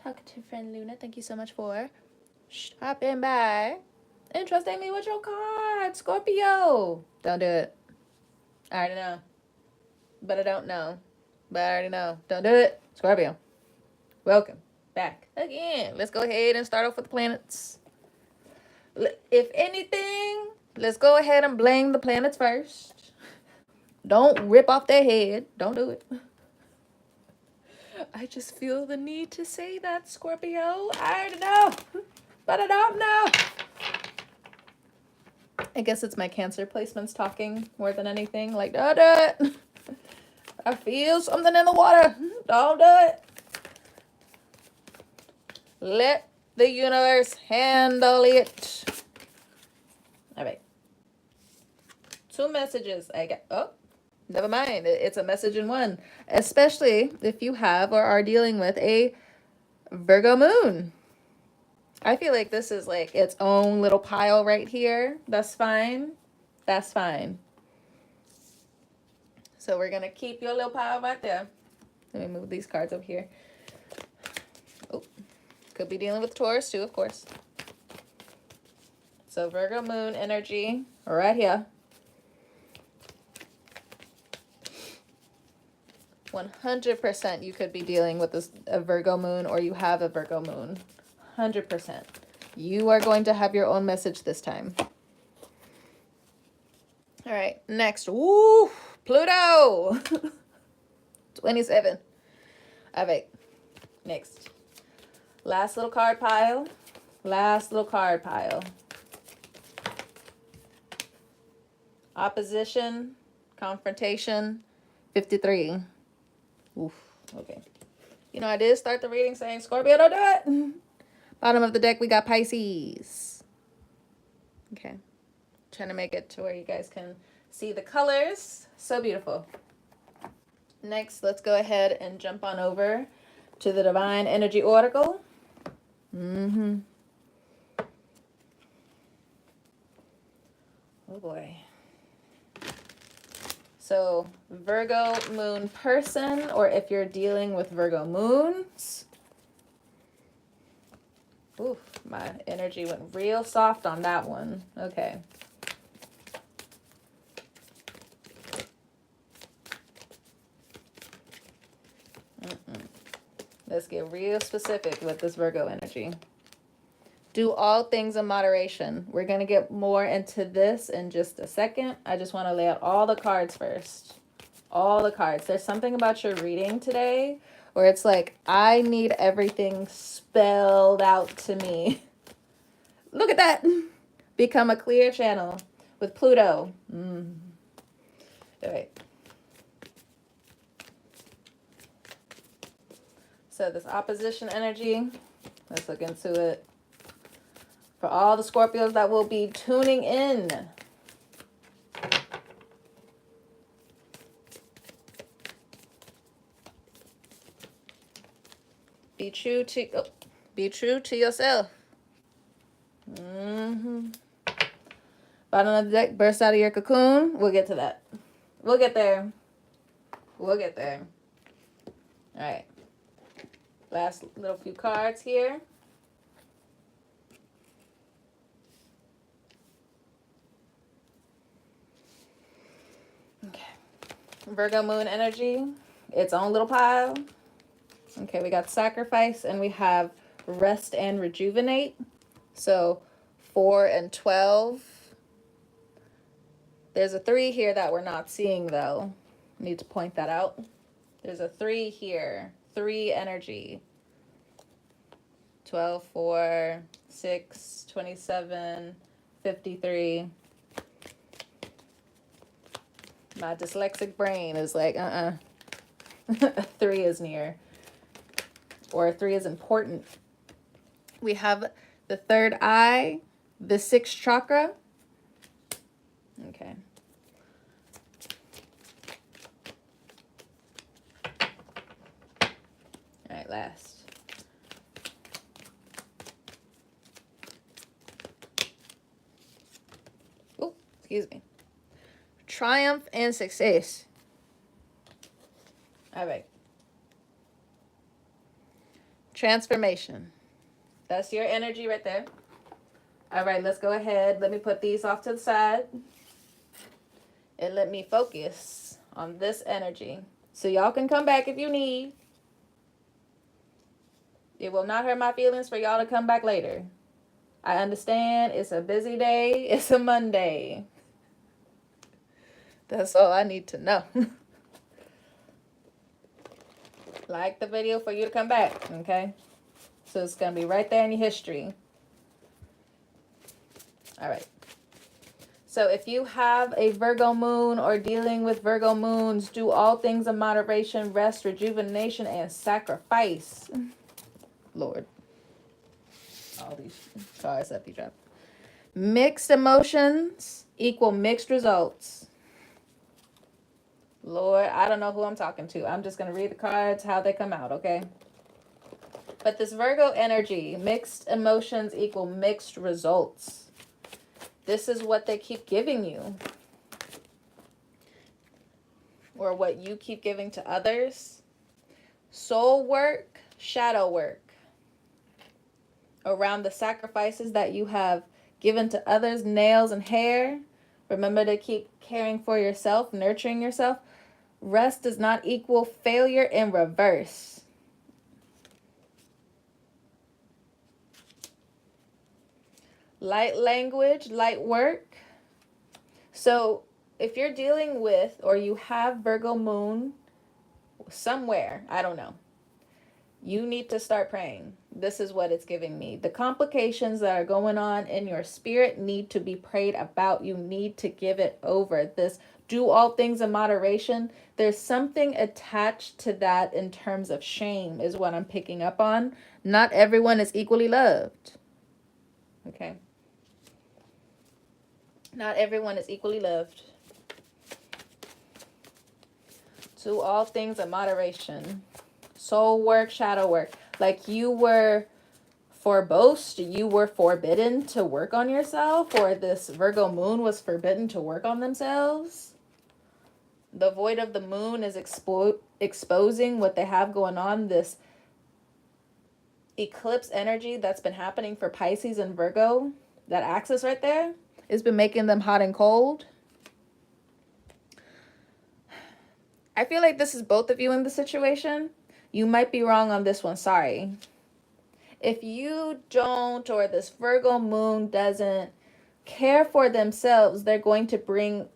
talkative friend Luna, thank you so much for stopping by and trusting me with your card, Scorpio. Don't do it. I already know. But I don't know. But I already know. Don't do it, Scorpio. Welcome back again. Let's go ahead and start off with the planets. If anything, let's go ahead and blame the planets first. Don't rip off their head. Don't do it. I just feel the need to say that, Scorpio. I already know, but I don't know. I guess it's my Cancer placements talking more than anything. Like, don't do it. I feel something in the water. Don't do it. Let the universe handle it. All right. 2 messages. I got. Oh, never mind. It's a message in one. Especially if you have or are dealing with a Virgo moon. I feel like this is like its own little pile right here. That's fine. That's fine. So we're going to keep your little pile right there. Let me move these cards over here. Oh, could be dealing with Taurus too, of course. So Virgo moon energy right here. 100% you could be dealing with a Virgo moon, or you have a Virgo moon. 100%. You are going to have your own message this time. All right, next. Woo! Pluto! 27. All right, next. Last little card pile. Last little card pile. Opposition, confrontation, 53. Oof, okay. You know, I did start the reading saying, Scorpio, don't do it. Bottom of the deck, we got Pisces. Okay. Trying to make it to where you guys can see the colors. So beautiful. Next, let's go ahead and jump on over to the Divine Energy Oracle. Oh boy. So Virgo moon person, or if you're dealing with Virgo moons. Oof, my energy went real soft on that one. Okay. Let's get real specific with this Virgo energy. Do all things in moderation. We're going to get more into this in just a second. I just want to lay out all the cards first. All the cards. There's something about your reading today where it's like, I need everything spelled out to me. Look at that. Become a clear channel with Pluto. All right. So this opposition energy, let's look into it. For all the Scorpios that will be tuning in. Be true to yourself. Bottom of the deck, burst out of your cocoon. We'll get to that. We'll get there. We'll get there. All right. Last little few cards here. Okay. Virgo moon energy. Its own little pile. Okay, we got sacrifice and we have rest and rejuvenate. So 4 and 12. There's a 3 here that we're not seeing though. Need to point that out. There's a 3 here. 3 energy. 12, 4, 6, 27, 53. My dyslexic brain is like, 3 is near. Or 3 is important. We have the 3rd eye, the 6th chakra. Okay. All right, last. Oh, excuse me. Triumph and success. All right. Transformation. That's your energy right there. All right, let's go ahead. Let me put these off to the side. And let me focus on this energy. So y'all can come back if you need. It will not hurt my feelings for y'all to come back later. I understand it's a busy day. It's a Monday. That's all I need to know. Like the video for you to come back, okay? So it's going to be right there in your history. All right. So if you have a Virgo moon or dealing with Virgo moons, do all things in moderation, rest, rejuvenation, and sacrifice. Lord. All these cards that be dropped. Mixed emotions equal mixed results. Lord, I don't know who I'm talking to. I'm just going to read the cards, how they come out, okay? But this Virgo energy, mixed emotions equal mixed results. This is what they keep giving you. Or what you keep giving to others. Soul work, shadow work. Around the sacrifices that you have given to others, nails and hair. Remember to keep caring for yourself, nurturing yourself. Rest does not equal failure in reverse. Light language, light work. So if you're dealing with or you have Virgo moon somewhere, I don't know, you need to start praying. This is what it's giving me. The complications that are going on in your spirit need to be prayed about. You need to give it over. This do all things in moderation. There's something attached to that in terms of shame is what I'm picking up on. Not everyone is equally loved. Okay. Not everyone is equally loved. Do all things in moderation. Soul work, shadow work. Like you were forbidden, you were forbidden to work on yourself, or this Virgo moon was forbidden to work on themselves. The void of the moon is exposing what they have going on. This eclipse energy that's been happening for Pisces and Virgo, that axis right there, has been making them hot and cold. I feel like this is both of you in the situation. You might be wrong on this one. Sorry. If you don't, or this Virgo moon doesn't care for themselves, they're going to bring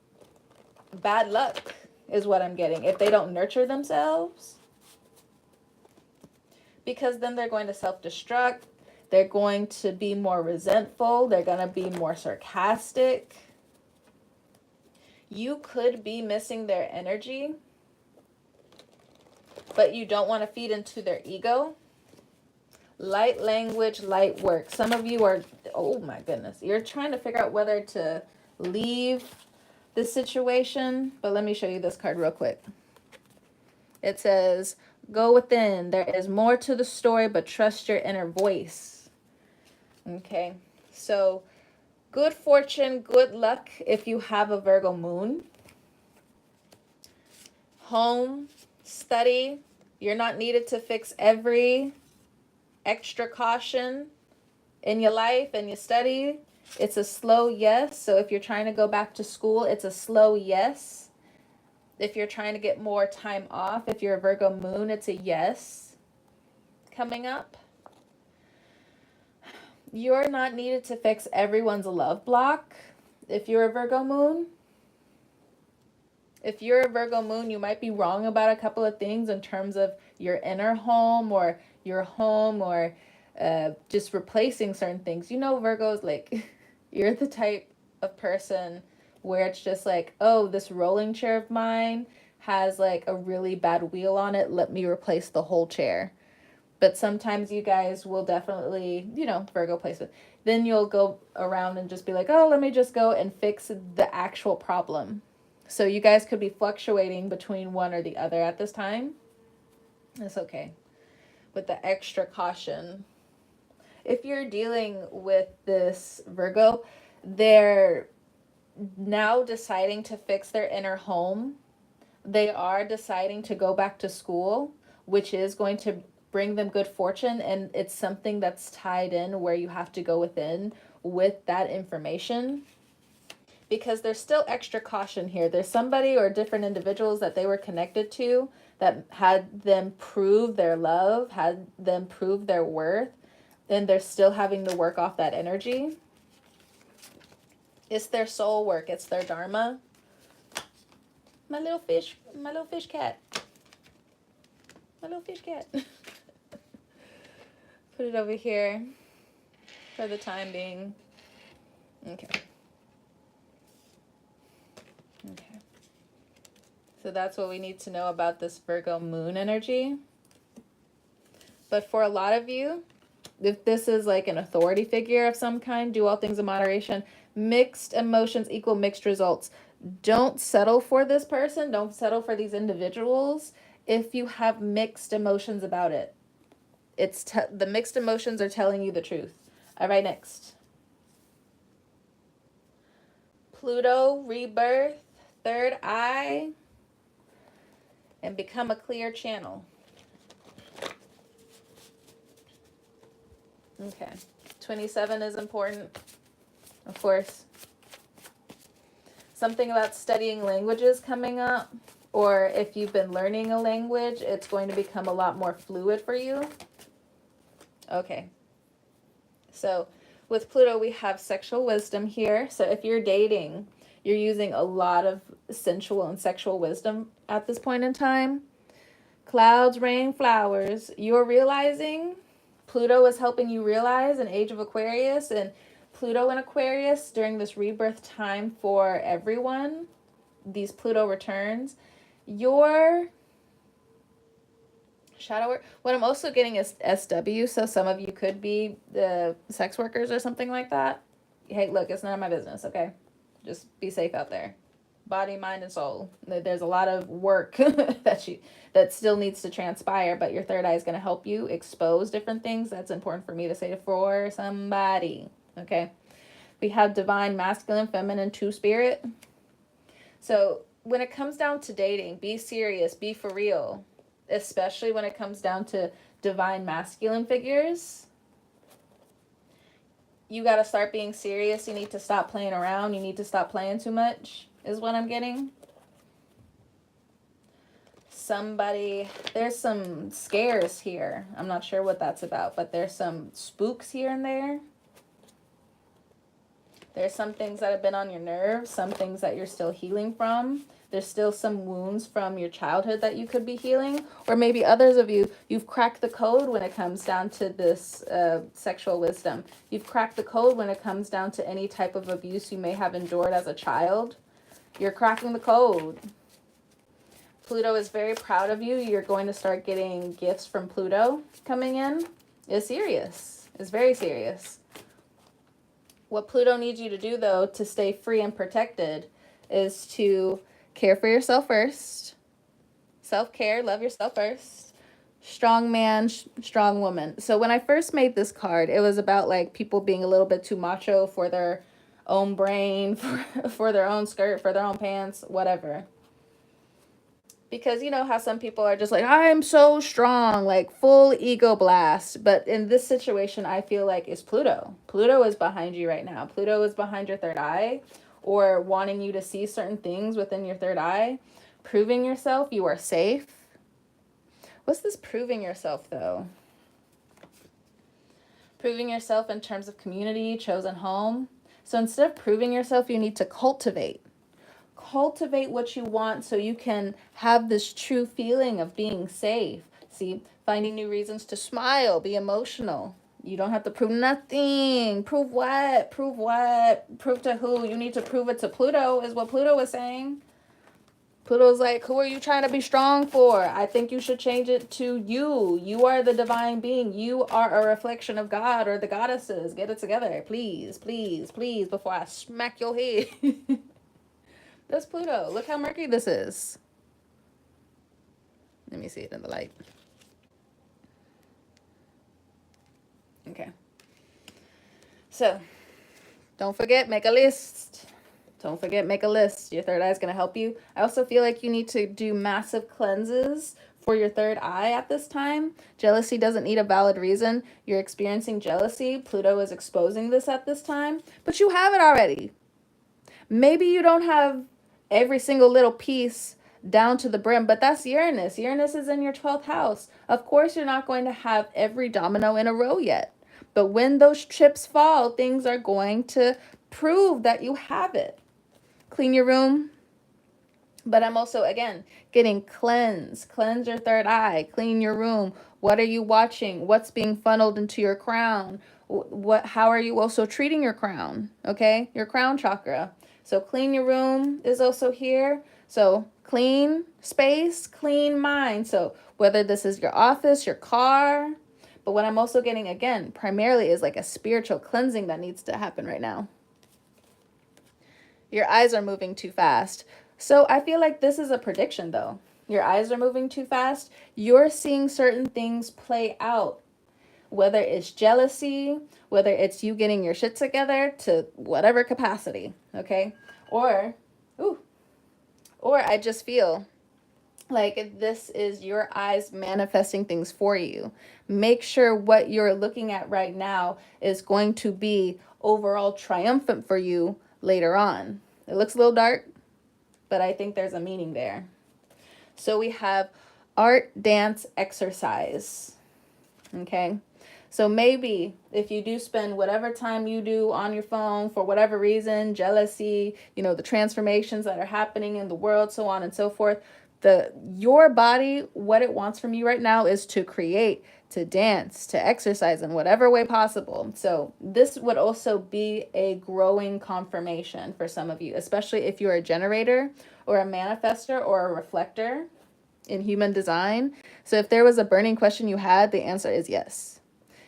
bad luck, is what I'm getting. If they don't nurture themselves. Because then they're going to self-destruct. They're going to be more resentful. They're going to be more sarcastic. You could be missing their energy, but you don't want to feed into their ego. Light language, light work. Some of you are, oh my goodness, you're trying to figure out whether to leave this situation. But let me show you this card real quick. It says, go within. There is more to the story, but trust your inner voice. Okay, so good fortune, good luck if you have a Virgo moon. Home, study. You're not needed to fix every extra caution in your life and your study. It's a slow yes. So if you're trying to go back to school, it's a slow yes. If you're trying to get more time off, if you're a Virgo moon, it's a yes coming up. You're not needed to fix everyone's love block if you're a Virgo moon. If you're a Virgo moon, you might be wrong about a couple of things in terms of your inner home or your home, or just replacing certain things. You know, Virgos, like, you're the type of person where it's just like, oh, this rolling chair of mine has like a really bad wheel on it. Let me replace the whole chair. But sometimes you guys will definitely, you know, Virgo placement. Then you'll go around and just be like, oh, let me just go and fix the actual problem. So you guys could be fluctuating between one or the other at this time. That's okay. With the extra caution. If you're dealing with this Virgo, they're now deciding to fix their inner home. They are deciding to go back to school, which is going to bring them good fortune, and it's something that's tied in where you have to go within with that information, because there's still extra caution here. There's somebody or different individuals that they were connected to that had them prove their love, had them prove their worth, and they're still having to work off that energy. It's their soul work. It's their dharma. My little fish cat. My little fish cat. Put it over here for the time being. Okay. Okay. So that's what we need to know about this Virgo moon energy. But for a lot of you, if this is like an authority figure of some kind, do all things in moderation. Mixed emotions equal mixed results. Don't settle for this person. Don't settle for these individuals if you have mixed emotions about it. It's the mixed emotions are telling you the truth. All right, next. Pluto, rebirth, third eye, and become a clear channel. Okay. 27 is important, of course. Something about studying languages coming up, or if you've been learning a language, it's going to become a lot more fluid for you. Okay. So with Pluto, we have sexual wisdom here. So if you're dating, you're using a lot of sensual and sexual wisdom at this point in time. Clouds, rain, flowers. You're realizing Pluto is helping you realize an age of Aquarius, and Pluto in Aquarius during this rebirth time for everyone, these Pluto returns, your shadow work. What I'm also getting is SW, so some of you could be the sex workers or something like that. Hey, look, it's none of my business, okay? Just be safe out there. Body, mind, and soul. There's a lot of work that still needs to transpire, but your third eye is going to help you expose different things. That's important for me to say for somebody, okay? We have divine, masculine, feminine, two-spirit. So when it comes down to dating, be serious, be for real, especially when it comes down to divine masculine figures. You got to start being serious. You need to stop playing around. You need to stop playing too much, is what I'm getting. There's some scares here. I'm not sure what that's about, but there's some spooks here and there. There's some things that have been on your nerves, some things that you're still healing from. There's still some wounds from your childhood that you could be healing. Or maybe others of you, you've cracked the code when it comes down to this sexual wisdom. You've cracked the code when it comes down to any type of abuse you may have endured as a child. You're cracking the code. Pluto is very proud of you. You're going to start getting gifts from Pluto coming in. It's serious. It's very serious. What Pluto needs you to do, though, to stay free and protected is to care for yourself first. Self-care, love yourself first. Strong man, strong woman. So when I first made this card, it was about like people being a little bit too macho for their own brain, for their own skirt, for their own pants, whatever. Because you know how some people are just like, I'm so strong, like full ego blast. But in this situation, I feel like it's Pluto. Pluto is behind you right now. Pluto is behind your third eye, or wanting you to see certain things within your third eye. Proving yourself, you are safe. What's this proving yourself, though? Proving yourself in terms of community, chosen home. So instead of proving yourself, you need to cultivate what you want so you can have this true feeling of being safe. See, finding new reasons to smile, be emotional. You don't have to prove nothing. Prove what? Prove what? Prove to who? You need to prove it to Pluto, is what Pluto was saying. Pluto's like, who are you trying to be strong for? I think you should change it to you. You are the divine being. You are a reflection of God or the goddesses. Get it together. Please, please, please, before I smack your head. That's Pluto. Look how murky this is. Let me see it in the light. Okay. So, don't forget, make a list. Don't forget, make a list. Your third eye is going to help you. I also feel like you need to do massive cleanses for your third eye at this time. Jealousy doesn't need a valid reason. You're experiencing jealousy. Pluto is exposing this at this time, but you have it already. Maybe you don't have every single little piece down to the brim, but that's Uranus. Uranus is in your 12th house. Of course, you're not going to have every domino in a row yet. But when those chips fall, things are going to prove that you have it. Clean your room. But I'm also, again, getting cleanse. Cleanse your third eye. Clean your room. What are you watching? What's being funneled into your crown? How are you also treating your crown? Okay? Your crown chakra. So clean your room is also here. So clean space, clean mind. So whether this is your office, your car, but what I'm also getting, again, primarily is like a spiritual cleansing that needs to happen right now. Your eyes are moving too fast. So I feel like this is a prediction, though. Your eyes are moving too fast. You're seeing certain things play out, whether it's jealousy, whether it's you getting your shit together to whatever capacity, okay? Or I just feel like this is your eyes manifesting things for you. Make sure what you're looking at right now is going to be overall triumphant for you later on. It looks a little dark, but I think there's a meaning there. So we have art, dance, exercise. Okay. So maybe if you do spend whatever time you do on your phone for whatever reason, jealousy, the transformations that are happening in the world, so on and so forth, your body, what it wants from you right now is to create, to dance, to exercise in whatever way possible. So this would also be a growing confirmation for some of you, especially if you're a generator or a manifester or a reflector in human design. So if there was a burning question you had, the answer is yes.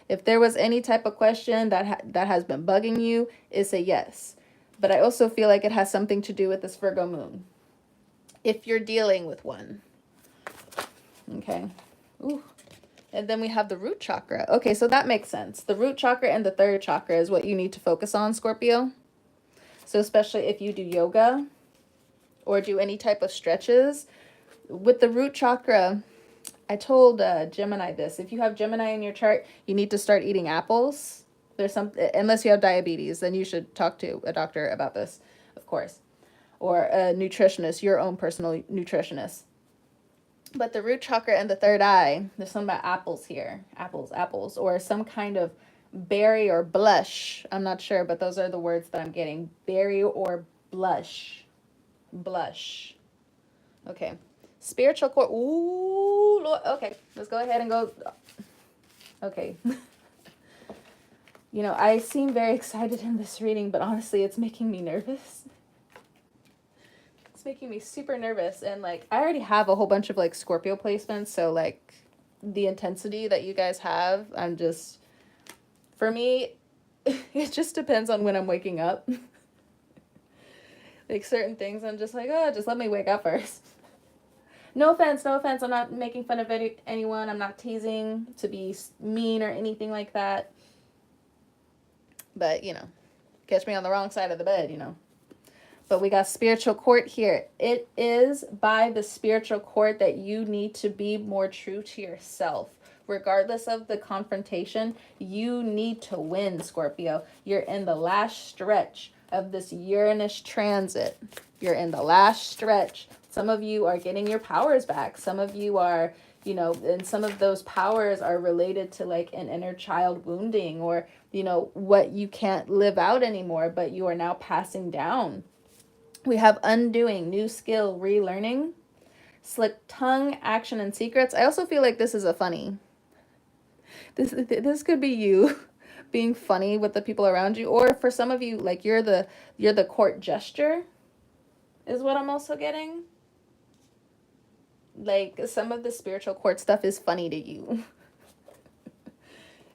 If there was any type of question that has been bugging you, it's a yes. But I also feel like it has something to do with this Virgo moon, if you're dealing with one. Okay. Ooh. And then we have the root chakra. Okay, so that makes sense. The root chakra and the third chakra is what you need to focus on, Scorpio. So especially if you do yoga or do any type of stretches. With the root chakra, I told Gemini this. If you have Gemini in your chart, you need to start eating apples. Unless you have diabetes, then you should talk to a doctor about this, of course. Or a nutritionist, your own personal nutritionist. But the root chakra and the third eye, there's something about apples here. Apples. Or some kind of berry or blush. I'm not sure, but those are the words that I'm getting. Berry or blush. Blush. Okay. Spiritual core. Ooh, Lord. Okay, let's go ahead and go. Okay. I seem very excited in this reading, but honestly, it's making me nervous. It's making me super nervous. And, I already have a whole bunch of, Scorpio placements. So, the intensity that you guys have, for me, it just depends on when I'm waking up. Certain things, I'm just just let me wake up first. No offense. I'm not making fun of anyone. I'm not teasing to be mean or anything like that. But, catch me on the wrong side of the bed, But we got spiritual court here. It is by the spiritual court that you need to be more true to yourself. Regardless of the confrontation, you need to win, Scorpio. You're in the last stretch of this Uranus transit. You're in the last stretch. Some of you are getting your powers back. Some of you are, and some of those powers are related to an inner child wounding or, what you can't live out anymore, but you are now passing down. We have undoing, new skill, relearning, slick tongue, action, and secrets. I also feel like this is a funny. This could be you being funny with the people around you, or for some of you, you're the court gesture, is what I'm also getting. Some of the spiritual court stuff is funny to you.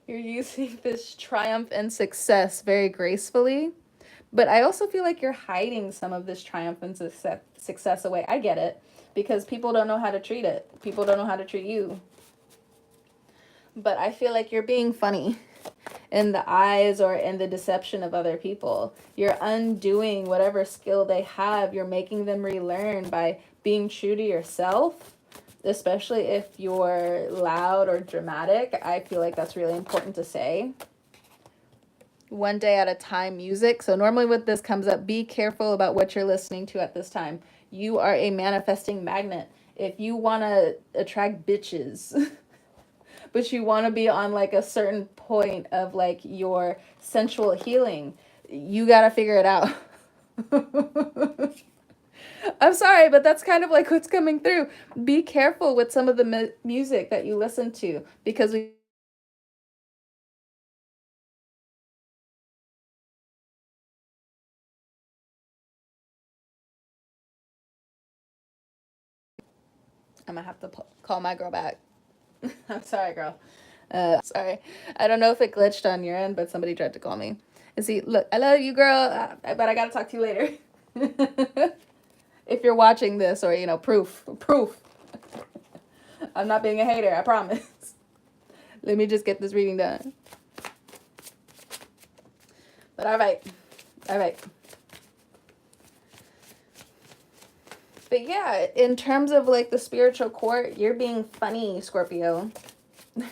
You're using this triumph and success very gracefully. But I also feel like you're hiding some of this triumph and success away. I get it. Because people don't know how to treat it. People don't know how to treat you. But I feel like you're being funny in the eyes or in the deception of other people. You're undoing whatever skill they have. You're making them relearn by being true to yourself. especially if you're loud or dramatic. I feel like that's really important to say. One day at a time music. So normally with this comes up, be careful about what you're listening to at this time. You are a manifesting magnet. If you want to attract bitches, but you want to be on like a certain point of like your sensual healing, you got to figure it out. I'm sorry, but that's kind of like what's coming through. Be careful with some of the music that you listen to, because I'm gonna have to call my girl back. I'm sorry, girl. Sorry. I don't know if it glitched on your end, but somebody tried to call me. And see, look, I love you, girl, but I gotta talk to you later. If you're watching this, or, you know, proof. I'm not being a hater, I promise. Let me just get this reading done. But all right. But yeah, in terms of like the spiritual court, you're being funny, Scorpio.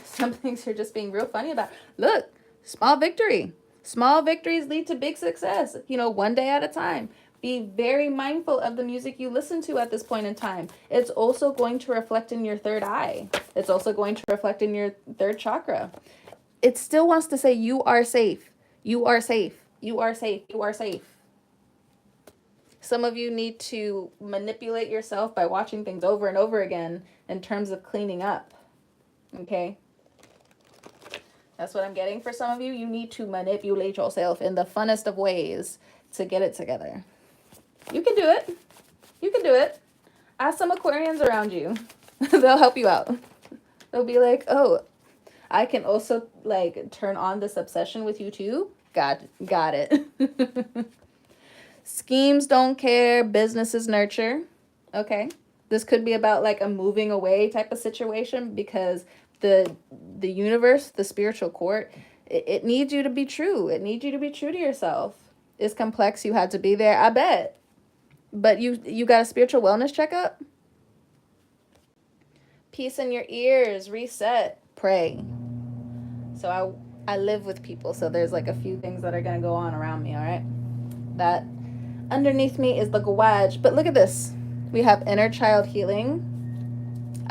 Some things you're just being real funny about. Look, small victory. Small victories lead to big success, you know, one day at a time. Be very mindful of the music you listen to at this point in time. It's also going to reflect in your third eye. It's also going to reflect in your third chakra. It still wants to say you are safe. You are safe. You are safe. You are safe. Some of you need to manipulate yourself by watching things over and over again in terms of cleaning up. Okay? That's what I'm getting for some of you. You need to manipulate yourself in the funnest of ways to get it together. You can do it. You can do it. Ask some Aquarians around you. They'll help you out. They'll be like, oh, I can also like turn on this obsession with you too. Got it. Schemes don't care. Businesses nurture. Okay. This could be about like a moving away type of situation, because the universe, the spiritual court, it needs you to be true. It needs you to be true to yourself. It's complex. You had to be there, I bet. But you got a spiritual wellness checkup? Peace in your ears. Reset. Pray. So I live with people, so there's like a few things that are going to go on around me, all right? That underneath me is the garage. But look at this. We have inner child healing.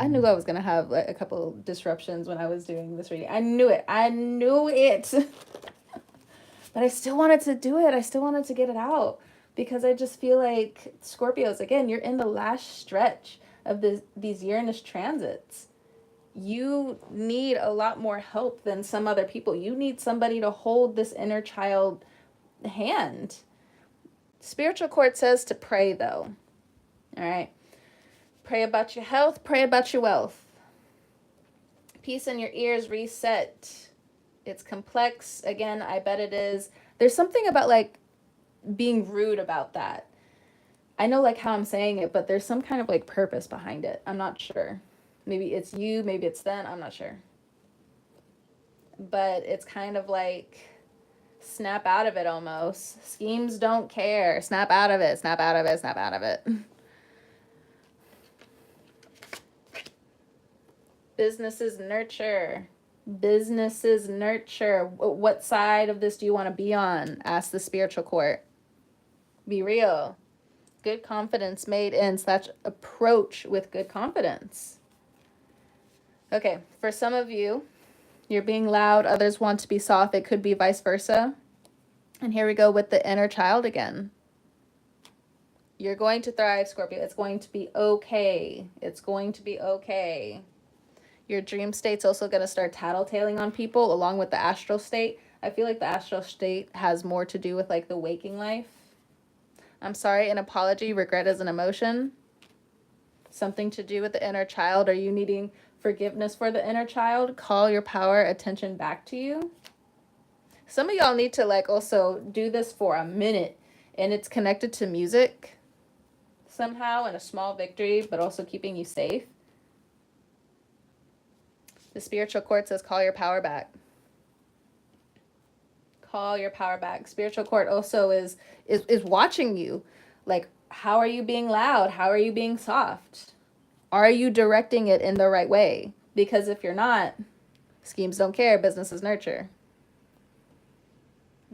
I knew I was going to have like a couple disruptions when I was doing this reading. I knew it. But I still wanted to do it. I still wanted to get it out, because I just feel like Scorpios, again, you're in the last stretch of these Uranus transits. You need a lot more help than some other people. You need somebody to hold this inner child hand. Spiritual court says to pray, though. All right. Pray about your health. Pray about your wealth. Peace in your ears. Reset. It's complex. Again, I bet it is. There's something about like being rude about that. I know like how I'm saying it, but there's some kind of like purpose behind it. I'm not sure. Maybe it's you, maybe it's them. I'm not sure. But it's kind of like snap out of it almost. Schemes don't care. Snap out of it. Snap out of it. Snap out of it. Businesses nurture. Businesses nurture. What side of this do you want to be on? Ask the spiritual court. Be real. Good confidence made in / approach with good confidence. Okay, for some of you, you're being loud. Others want to be soft. It could be vice versa. And here we go with the inner child again. You're going to thrive, Scorpio. It's going to be okay. It's going to be okay. Your dream state's also going to start tattletaling on people along with the astral state. I feel like the astral state has more to do with like the waking life. I'm sorry, an apology. Regret is an emotion. Something to do with the inner child. Are you needing forgiveness for the inner child? Call your power attention back to you. Some of y'all need to like also do this for a minute, and it's connected to music somehow, and a small victory, but also keeping you safe. The spiritual court says call your power back. Call your power back. Spiritual court also is watching you. Like, how are you being loud? How are you being soft? Are you directing it in the right way? Because if you're not, schemes don't care, businesses nurture.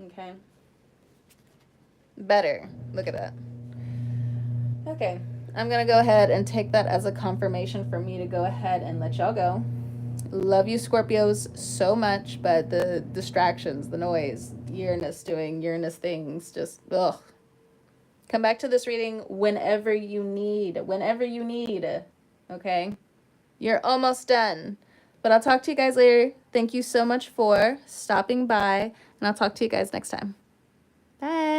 Okay. Better. Look at that. Okay. I'm going to go ahead and take that as a confirmation for me to go ahead and let y'all go. Love you, Scorpios, so much, but the distractions, the noise, Uranus doing Uranus things, just, ugh. Come back to this reading whenever you need. Whenever you need. Okay? You're almost done. But I'll talk to you guys later. Thank you so much for stopping by, and I'll talk to you guys next time. Bye.